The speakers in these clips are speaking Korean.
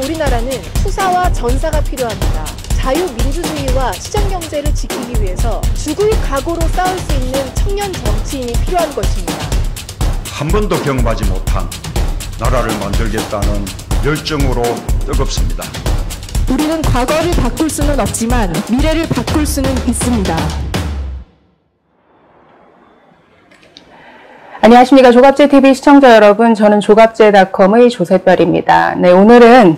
우리나라는 투사와 전사가 필요합니다. 자유민주주의와 시장경제를 지키기 위해서 죽을 각오로 싸울 수 있는 청년 정치인이 필요한 것입니다. 한 번도 경험하지 못한 나라를 만들겠다는 열정으로 뜨겁습니다. 우리는 과거를 바꿀 수는 없지만 미래를 바꿀 수는 있습니다. 안녕하십니까. 조갑제TV 시청자 여러분, 저는 조갑제닷컴의 조세별입니다. 네, 오늘은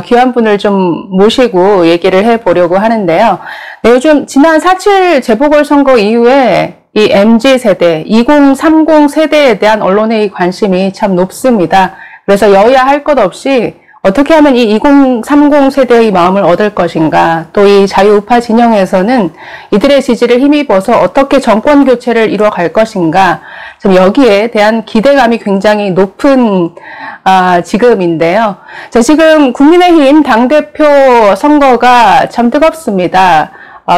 귀한 분을 좀 모시고 얘기를 해보려고 하는데요. 네, 요즘 지난 4.7 재보궐선거 이후에 이 MZ세대, 2030 세대에 대한 언론의 관심이 참 높습니다. 그래서 여야 할 것 없이 어떻게 하면 이 2030 세대의 마음을 얻을 것인가, 또 이 자유우파 진영에서는 이들의 지지를 힘입어서 어떻게 정권 교체를 이뤄갈 것인가, 좀 여기에 대한 기대감이 굉장히 높은 지금인데요. 자, 지금 국민의힘 당대표 선거가 참 뜨겁습니다.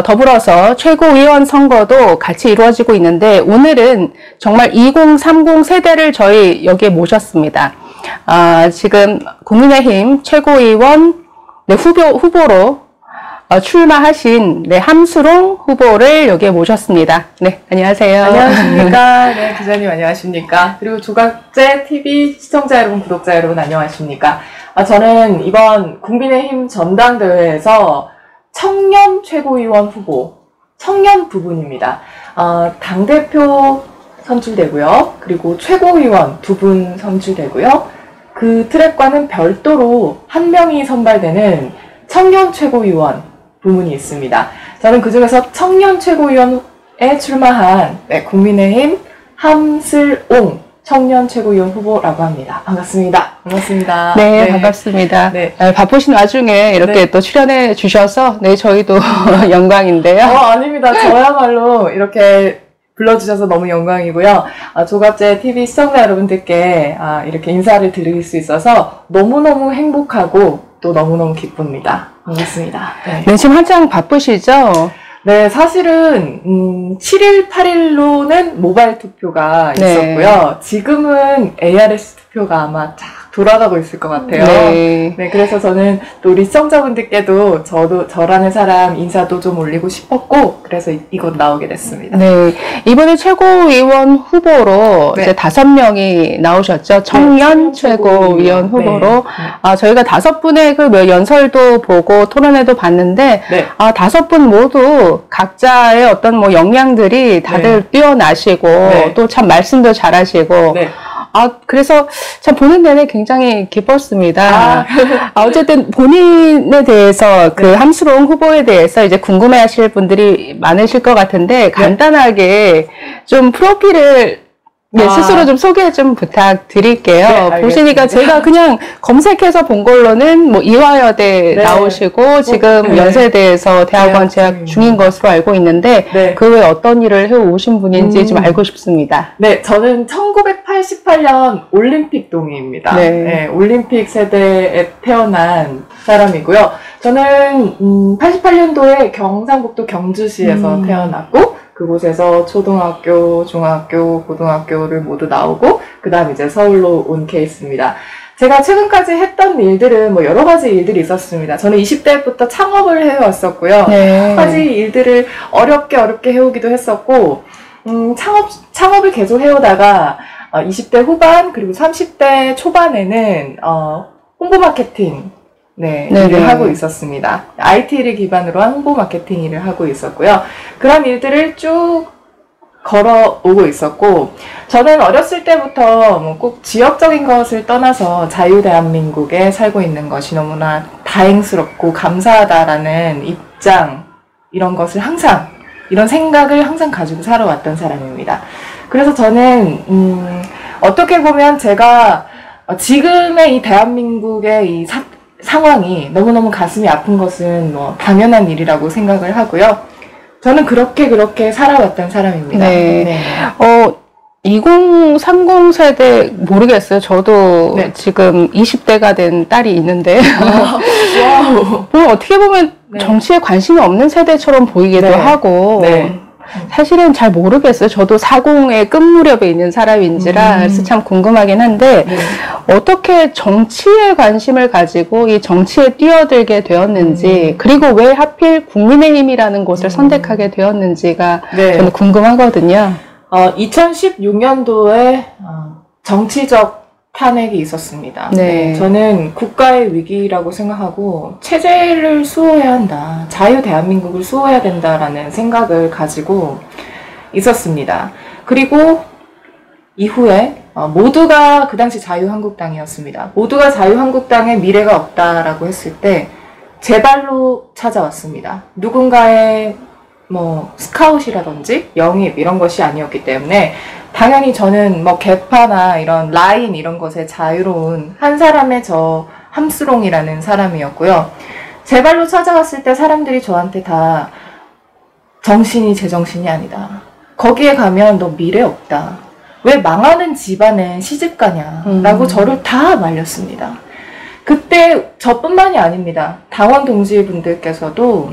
더불어서 최고위원 선거도 같이 이루어지고 있는데, 오늘은 정말 2030 세대를 저희 여기에 모셨습니다. 지금 국민의힘 최고위원 후보로 출마하신 함수롱 후보를 여기에 모셨습니다. 네, 안녕하세요. 안녕하십니까. 네, 기자님 안녕하십니까. 그리고 조갑제TV 시청자 여러분, 구독자 여러분 안녕하십니까. 저는 이번 국민의힘 전당대회에서 청년 최고위원 후보, 청년 부분입니다. 당대표 선출되고요. 그리고 최고위원 2분 선출되고요. 그 트랙과는 별도로 한 명이 선발되는 청년 최고위원 부문이 있습니다. 저는 그중에서 청년 최고위원에 출마한 국민의힘 함슬옹 청년 최고위원 후보라고 합니다. 반갑습니다. 반갑습니다. 네, 네. 반갑습니다. 네. 바쁘신 와중에 이렇게 또 출연해 주셔서 저희도 영광인데요. 아닙니다. 저야말로 이렇게 불러주셔서 너무 영광이고요. 조갑제TV 시청자 여러분들께 이렇게 인사를 드릴 수 있어서 너무너무 행복하고 또 너무너무 기쁩니다. 반갑습니다. 네, 지금 한창 바쁘시죠? 네, 사실은 7일, 8일로는 모바일 투표가 있었고요. 지금은 ARS 투표가 아마 쫙 돌아가고 있을 것 같아요. 네, 그래서 저는 또 우리 시청자분들께도 저라는 사람 인사도 좀 올리고 싶었고, 그래서 이곳 나오게 됐습니다. 네, 이번에 최고위원 후보로 이제 5명이 나오셨죠. 청년 최고위원 후보로. 저희가 5분의 그 연설도 보고 토론회도 봤는데, 5분 모두 각자의 어떤 역량들이 다들 뛰어나시고, 또 참 말씀도 잘하시고, 그래서 참 보는 내내 굉장히 기뻤습니다. 어쨌든 본인에 대해서 함수롱 후보에 대해서 이제 궁금해 하실 분들이 많으실 것 같은데, 간단하게 좀 프로필을 스스로 좀 소개 좀 부탁드릴게요. 네, 보시니까 제가 그냥 검색해서 본 걸로는 이화여대 나오시고 지금 연세대에서 대학원 재학 중인 것으로 알고 있는데 그 외에 어떤 일을 해오신 분인지 좀 알고 싶습니다. 네, 저는 1988년 올림픽 동의입니다. 올림픽 세대에 태어난 사람이고요. 저는 88년도에 경상북도 경주시에서 태어났고, 그곳에서 초등학교, 중학교, 고등학교를 모두 나오고, 그 다음 이제 서울로 온 케이스입니다. 제가 최근까지 했던 일들은 여러 가지 일들이 있었습니다. 저는 20대부터 창업을 해왔었고요. 여러 가지 일들을 어렵게 해오기도 했었고, 창업을 계속 해오다가 20대 후반, 그리고 30대 초반에는 홍보 마케팅, 일을 하고 있었습니다. IT를 기반으로 한 홍보 마케팅 일을 하고 있었고요. 그런 일들을 쭉 걸어오고 있었고, 저는 어렸을 때부터 꼭 지역적인 것을 떠나서 자유대한민국에 살고 있는 것이 너무나 다행스럽고 감사하다라는 입장, 이런 생각을 항상 가지고 살아왔던 사람입니다. 그래서 저는 어떻게 보면 제가 지금의 이 대한민국의 이 상황이 너무너무 가슴이 아픈 것은 당연한 일이라고 생각을 하고요. 저는 그렇게 살아왔던 사람입니다. 2030 세대 모르겠어요. 저도 지금 20대가 된 딸이 있는데 어떻게 보면 정치에 관심이 없는 세대처럼 보이기도 하고 사실은 잘 모르겠어요. 저도 40의 끝 무렵에 있는 사람인지라 그래서 참 궁금하긴 한데 어떻게 정치에 관심을 가지고 이 정치에 뛰어들게 되었는지 그리고 왜 하필 국민의힘이라는 곳을 선택하게 되었는지가 네. 저는 궁금하거든요. 2016년도에 정치적 탄핵이 있었습니다. 네. 저는 국가의 위기라고 생각하고 체제를 수호해야 한다. 자유 대한민국을 수호해야 된다라는 생각을 가지고 있었습니다. 그리고 이후에 모두가 그 당시 자유한국당이었습니다. 모두가 자유한국당의 미래가 없다라고 했을 때 제 발로 찾아왔습니다. 누군가의 뭐 스카웃이라든지 영입 이런 것이 아니었기 때문에 당연히 저는 뭐 개파나 이런 라인 이런 것에 자유로운 한 사람의 저 함수롱이라는 사람이었고요. 제 발로 찾아왔을 때 사람들이 저한테 다 정신이 제정신이 아니다. 거기에 가면 너 미래 없다. 왜 망하는 집안에 시집가냐 라고 저를 다 말렸습니다. 그때 저뿐만이 아닙니다. 당원 동지분들께서도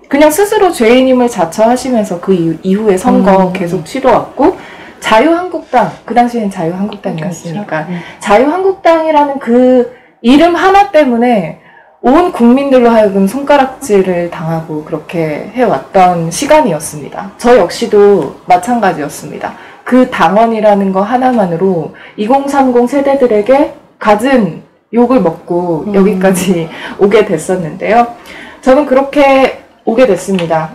그냥 스스로 죄인임을 자처하시면서 그 이후에 선거 계속 치러왔고 자유한국당, 그 당시엔 자유한국당이었으니까 그렇죠. 자유한국당이라는 그 이름 하나 때문에 온 국민들로 하여금 손가락질을 당하고 그렇게 해왔던 시간이었습니다. 저 역시도 마찬가지였습니다. 그 당원이라는 거 하나만으로 2030 세대들에게 갖은 욕을 먹고 여기까지 오게 됐었는데요. 저는 그렇게 오게 됐습니다.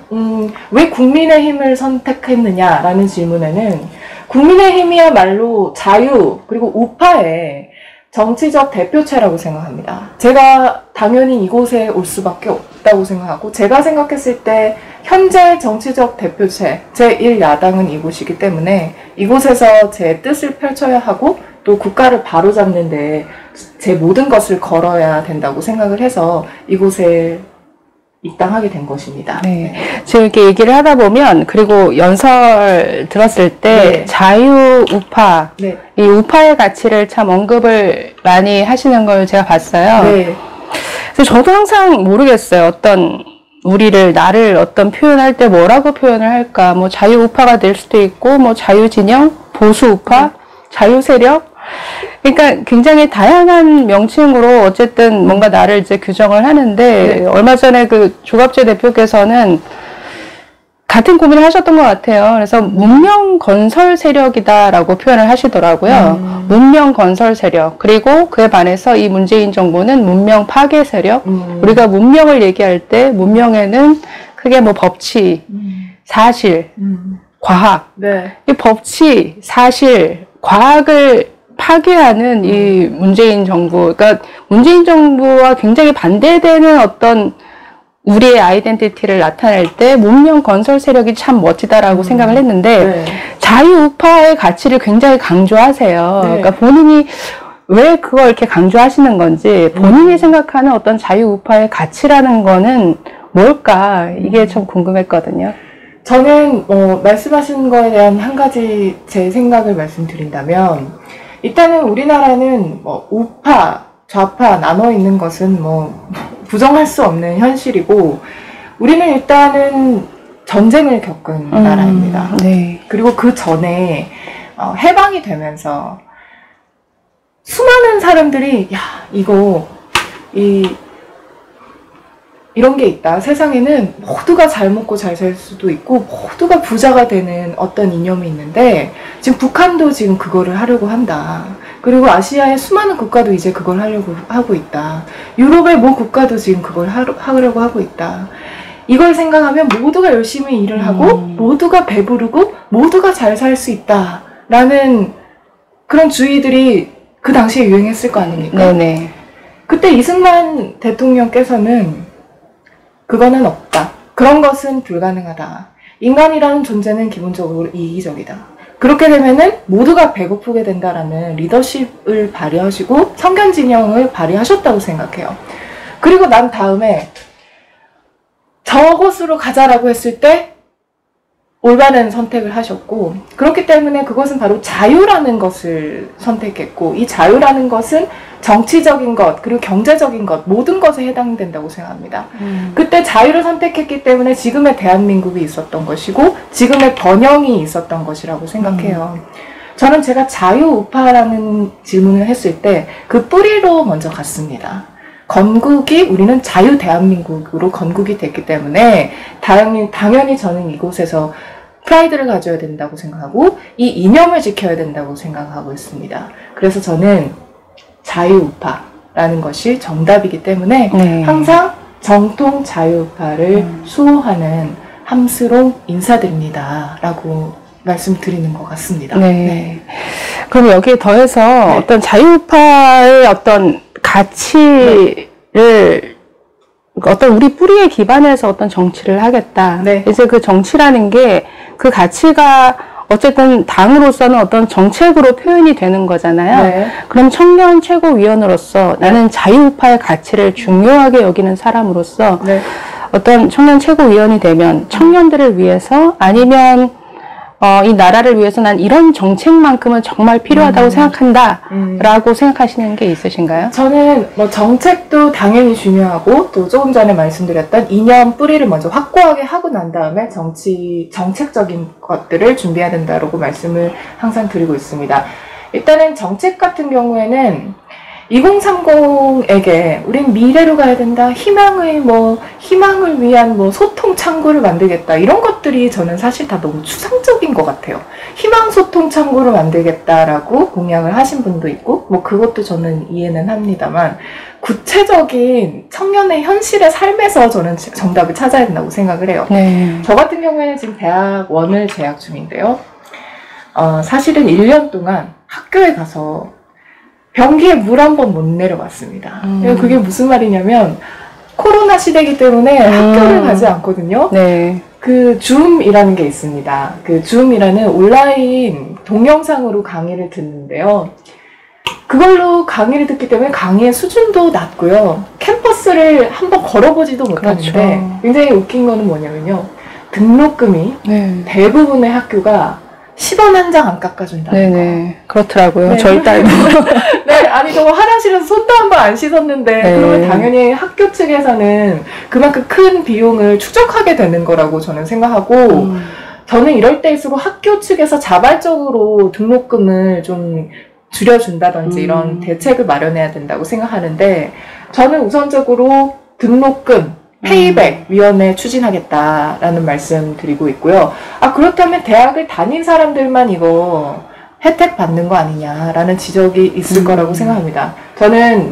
왜 국민의힘을 선택했느냐라는 질문에는 국민의힘이야말로 자유 그리고 우파의 정치적 대표체라고 생각합니다. 제가 당연히 이곳에 올 수밖에 없다고 생각하고 제가 생각했을 때 현재 정치적 대표체 제1야당은 이곳이기 때문에 이곳에서 제 뜻을 펼쳐야 하고 또 국가를 바로잡는데 제 모든 것을 걸어야 된다고 생각을 해서 이곳에 입당하게 된 것입니다. 네. 지금 이렇게 얘기를 하다 보면 그리고 연설 들었을 때 네. 자유 우파 네. 이 우파의 가치를 참 언급을 많이 하시는 걸 제가 봤어요. 네. 그래서 저도 항상 모르겠어요. 어떤 우리를 나를 어떤 표현할 때 뭐라고 표현을 할까? 뭐 자유 우파가 될 수도 있고 뭐 자유 진영, 보수 우파, 자유 세력 그러니까 굉장히 다양한 명칭으로 어쨌든 뭔가 나를 이제 규정을 하는데 얼마 전에 그 조갑재 대표께서는 같은 고민을 하셨던 것 같아요. 그래서 문명 건설 세력이다라고 표현을 하시더라고요. 문명 건설 세력. 그리고 그에 반해서 이 문재인 정부는 문명 파괴 세력. 우리가 문명을 얘기할 때 문명에는 크게 뭐 법치, 사실, 과학. 네. 이 법치, 사실, 과학을 파괴하는 이 문재인 정부, 그러니까 문재인 정부와 굉장히 반대되는 어떤 우리의 아이덴티티를 나타낼 때 문명 건설 세력이 참 멋지다라고 생각을 했는데 네. 자유우파의 가치를 굉장히 강조하세요. 네. 그러니까 본인이 왜 그걸 이렇게 강조하시는 건지 본인이 생각하는 어떤 자유우파의 가치라는 거는 뭘까 이게 좀 궁금했거든요. 저는 말씀하신 거에 대한 한 가지 제 생각을 말씀드린다면 일단은 우리나라는 뭐 우파, 좌파 나눠 있는 것은 뭐 부정할 수 없는 현실이고 우리는 일단은 전쟁을 겪은 나라입니다. 네. 그리고 그 전에 해방이 되면서 수많은 사람들이 야 이거 이런 게 있다. 세상에는 모두가 잘 먹고 잘 살 수도 있고 모두가 부자가 되는 어떤 이념이 있는데 지금 북한도 지금 그거를 하려고 한다. 그리고 아시아의 수많은 국가도 이제 그걸 하려고 하고 있다. 유럽의 모 국가도 지금 그걸 하려고 하고 있다. 이걸 생각하면 모두가 열심히 일을 하고 모두가 배부르고 모두가 잘 살 수 있다라는 그런 주의들이 그 당시에 유행했을 거 아닙니까? 네네. 그때 이승만 대통령께서는 그거는 없다. 그런 것은 불가능하다. 인간이라는 존재는 기본적으로 이기적이다. 그렇게 되면은 모두가 배고프게 된다라는 리더십을 발휘하시고 성견 진영을 발휘하셨다고 생각해요. 그리고 난 다음에 저곳으로 가자라고 했을 때 올바른 선택을 하셨고 그렇기 때문에 그것은 바로 자유라는 것을 선택했고 이 자유라는 것은 정치적인 것 그리고 경제적인 것 모든 것에 해당된다고 생각합니다. 그때 자유를 선택했기 때문에 지금의 대한민국이 있었던 것이고 지금의 번영이 있었던 것이라고 생각해요. 저는 제가 자유우파라는 질문을 했을 때 그 뿌리로 먼저 갔습니다. 건국이 우리는 자유 대한민국으로 건국이 됐기 때문에 당연히 저는 이곳에서 프라이드를 가져야 된다고 생각하고 이 이념을 지켜야 된다고 생각하고 있습니다. 그래서 저는 자유우파라는 것이 정답이기 때문에 항상 정통 자유우파를 수호하는 함스롱 인사드립니다 라고 말씀드리는 것 같습니다. 네. 그럼 여기에 더해서 어떤 자유우파의 어떤 가치를 어떤 우리 뿌리에 기반해서 어떤 정치를 하겠다. 이제 그 정치라는 게 그 가치가 어쨌든 당으로서는 어떤 정책으로 표현이 되는 거잖아요. 그럼 청년 최고위원으로서 나는 자유우파의 가치를 중요하게 여기는 사람으로서 어떤 청년 최고위원이 되면 청년들을 위해서 아니면 이 나라를 위해서 난 이런 정책만큼은 정말 필요하다고 생각한다 라고 생각하시는 게 있으신가요? 저는 뭐 정책도 당연히 중요하고 또 조금 전에 말씀드렸던 이념 뿌리를 먼저 확고하게 하고 난 다음에 정책적인 것들을 준비해야 된다라고 말씀을 항상 드리고 있습니다. 일단은 정책 같은 경우에는 2030에게 우린 미래로 가야 된다. 희망을 위한 소통 창구를 만들겠다. 이런 것들이 저는 사실 다 너무 추상적인 것 같아요. 희망 소통 창구를 만들겠다라고 공약을 하신 분도 있고, 그것도 저는 이해는 합니다만, 구체적인 청년의 현실의 삶에서 저는 정답을 찾아야 된다고 생각을 해요. 저 같은 경우에는 지금 대학원을 재학 중인데요. 사실은 1년 동안 학교에 가서 변기에 물 한 번 못 내려봤습니다. 그게 무슨 말이냐면 코로나 시대이기 때문에 학교를 가지 않거든요. 그 줌이라는 게 있습니다. 그 줌이라는 온라인 동영상으로 강의를 듣는데요. 그걸로 강의를 듣기 때문에 강의의 수준도 낮고요. 캠퍼스를 한번 걸어보지도 못하는데 굉장히 웃긴 거는 뭐냐면요. 등록금이 대부분의 학교가 10원 한 장 안 깎아준다는 거. 그렇더라고요. 저희 딸도. 아니 저 화장실에서 손도 한 번 안 씻었는데 그러면 당연히 학교 측에서는 그만큼 큰 비용을 추적하게 되는 거라고 저는 생각하고 저는 이럴 때일수록 학교 측에서 자발적으로 등록금을 좀 줄여준다든지 이런 대책을 마련해야 된다고 생각하는데 저는 우선적으로 등록금 페이백 위원회 추진하겠다라는 말씀 드리고 있고요. 그렇다면 대학을 다닌 사람들만 이거 혜택 받는 거 아니냐라는 지적이 있을 거라고 생각합니다. 저는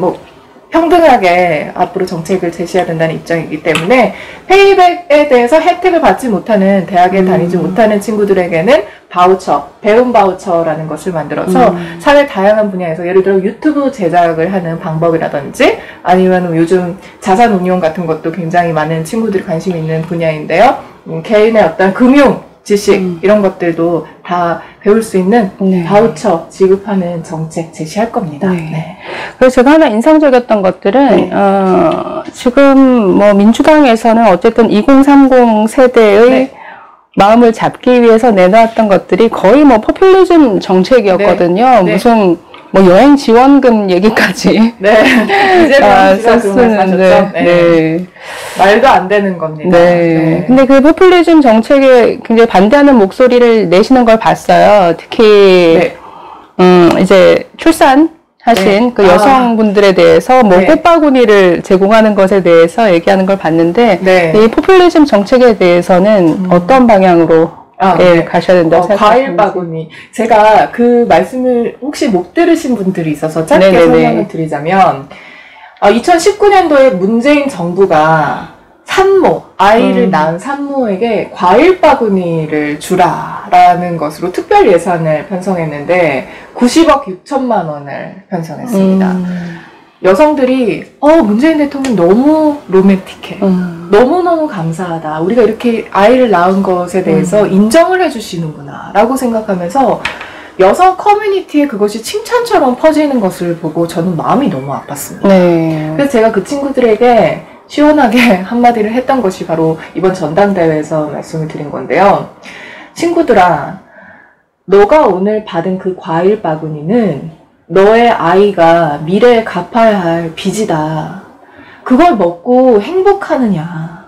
평등하게 앞으로 정책을 제시해야 된다는 입장이기 때문에 페이백에 대해서 혜택을 받지 못하는 대학에 다니지 못하는 친구들에게는 바우처, 배움 바우처라는 것을 만들어서 사회 다양한 분야에서 예를 들어 유튜브 제작을 하는 방법이라든지 아니면 요즘 자산 운용 같은 것도 굉장히 많은 친구들이 관심 있는 분야인데요. 개인의 어떤 금융 지식 이런 것들도 다 배울 수 있는 바우처 지급하는 정책 제시할 겁니다. 그래서 제가 하나 인상적이었던 것들은 지금 민주당에서는 어쨌든 2030 세대의 마음을 잡기 위해서 내놓았던 것들이 거의 포퓰리즘 정책이었거든요. 무슨 여행 지원금 얘기까지 썼는데 말도 안 되는 겁니다. 근데 그 포퓰리즘 정책에 굉장히 반대하는 목소리를 내시는 걸 봤어요. 특히 이제 출산하신 그 여성분들에 대해서 꽃바구니를 제공하는 것에 대해서 얘기하는 걸 봤는데 이 포퓰리즘 정책에 대해서는 어떤 방향으로 가셔야 된다고 생각하십니까? 과일 바구니. 제가 그 말씀을 혹시 못 들으신 분들이 있어서 짧게 설명을 드리자면 2019년도에 문재인 정부가 산모, 아이를 낳은 산모에게 과일 바구니를 주라라는 것으로 특별 예산을 편성했는데 90억 6천만 원을 편성했습니다. 여성들이 문재인 대통령 너무 로맨틱해. 너무너무 감사하다. 우리가 이렇게 아이를 낳은 것에 대해서 인정을 해주시는구나 라고 생각하면서 여성 커뮤니티에 그것이 칭찬처럼 퍼지는 것을 보고 저는 마음이 너무 아팠습니다. 그래서 제가 그 친구들에게 시원하게 한마디를 했던 것이 바로 이번 전당대회에서 말씀을 드린 건데요. 친구들아, 너가 오늘 받은 그 과일 바구니는 너의 아이가 미래에 갚아야 할 빚이다. 그걸 먹고 행복하느냐.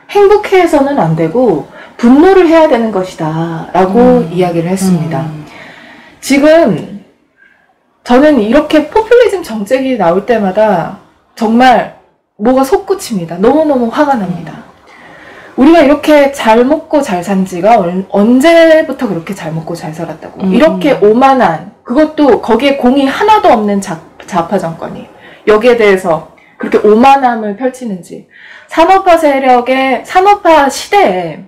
행복해서는 안 되고 분노를 해야 되는 것이다. 라고 이야기를 했습니다. 지금 저는 이렇게 포퓰리즘 정책이 나올 때마다 정말 뭐가 솟구칩니다. 너무너무 화가 납니다. 우리가 이렇게 잘 먹고 잘 산 지가 언제부터 그렇게 잘 먹고 잘 살았다고. 이렇게 오만한, 그것도 거기에 공이 하나도 없는 좌파 정권이 여기에 대해서 그렇게 오만함을 펼치는지. 산업화 세력의, 산업화 시대에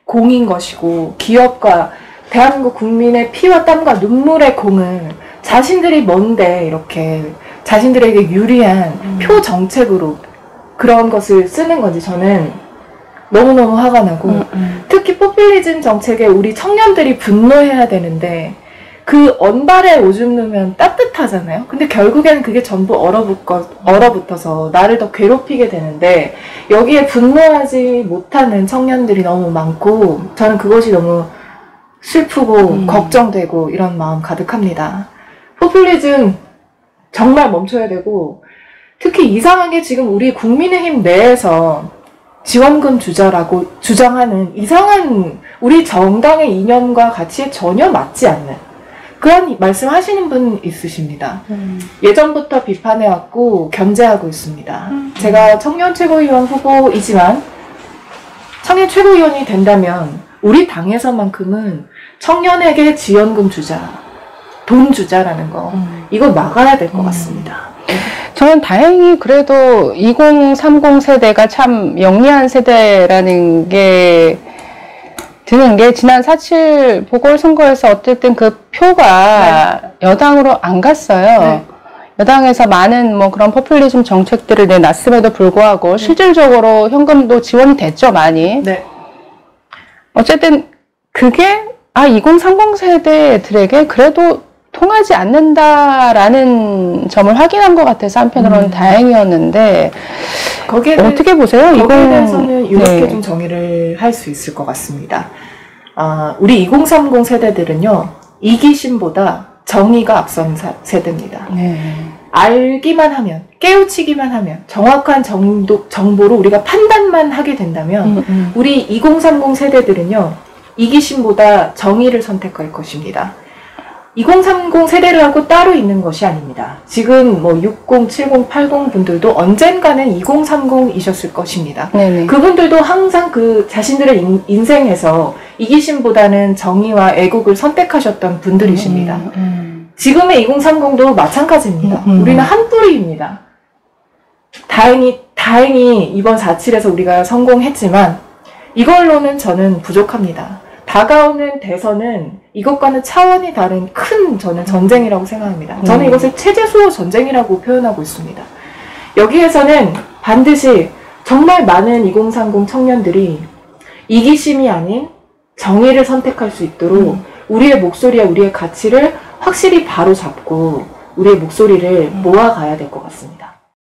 공인 것이고, 기업과 대한민국 국민의 피와 땀과 눈물의 공을 자신들이 뭔데 이렇게 자신들에게 유리한 표 정책으로 그런 것을 쓰는 건지 저는 너무너무 화가 나고, 특히 포퓰리즘 정책에 우리 청년들이 분노해야 되는데 그 언발에 오줌 누면 따뜻하잖아요. 근데 결국에는 그게 전부 얼어붙어서 나를 더 괴롭히게 되는데 여기에 분노하지 못하는 청년들이 너무 많고 저는 그것이 너무 슬프고 걱정되고 이런 마음 가득합니다. 포퓰리즘 정말 멈춰야 되고, 특히 이상하게 지금 우리 국민의힘 내에서 지원금 주자라고 주장하는 이상한 우리 정당의 이념과 가치에 전혀 맞지 않는 그런 말씀하시는 분 있으십니다. 예전부터 비판해왔고 견제하고 있습니다. 제가 청년 최고위원 후보이지만 청년 최고위원이 된다면 우리 당에서만큼은 청년에게 지원금 주자, 돈 주자라는 거 이거 막아야 될 것 같습니다. 저는 다행히 그래도 2030 세대가 참 영리한 세대라는 게 드는 게, 지난 4.7 보궐선거에서 어쨌든 그 표가 여당으로 안 갔어요. 여당에서 많은 뭐 그런 포퓰리즘 정책들을 내놨음에도 불구하고 실질적으로 현금도 지원이 됐죠, 많이. 어쨌든 그게 2030 세대들에게 그래도 통하지 않는다라는 점을 확인한 것 같아서 한편으로는 다행이었는데, 거기에 어떻게 보세요? 거기에 대해서는 이렇게 좀 정의를 할 수 있을 것 같습니다. 우리 2030 세대들은요, 이기심보다 정의가 앞선 세대입니다. 알기만 하면, 깨우치기만 하면, 정확한 정보로 우리가 판단만 하게 된다면 우리 2030 세대들은요, 이기심보다 정의를 선택할 것입니다. 2030 세대를 하고 따로 있는 것이 아닙니다. 지금 뭐 60, 70, 80 분들도 언젠가는 2030이셨을 것입니다. 그분들도 항상 그 자신들의 인생에서 이기심보다는 정의와 애국을 선택하셨던 분들이십니다. 지금의 2030도 마찬가지입니다. 우리는 한 뿌리입니다. 다행히 이번 4.7에서 우리가 성공했지만 이걸로는 저는 부족합니다. 다가오는 대선은 이것과는 차원이 다른 큰 저는 전쟁이라고 생각합니다. 저는 이것을 체제수호 전쟁이라고 표현하고 있습니다. 여기에서는 반드시 정말 많은 2030 청년들이 이기심이 아닌 정의를 선택할 수 있도록 우리의 목소리와 우리의 가치를 확실히 바로잡고 우리의 목소리를 모아가야 될 것 같습니다.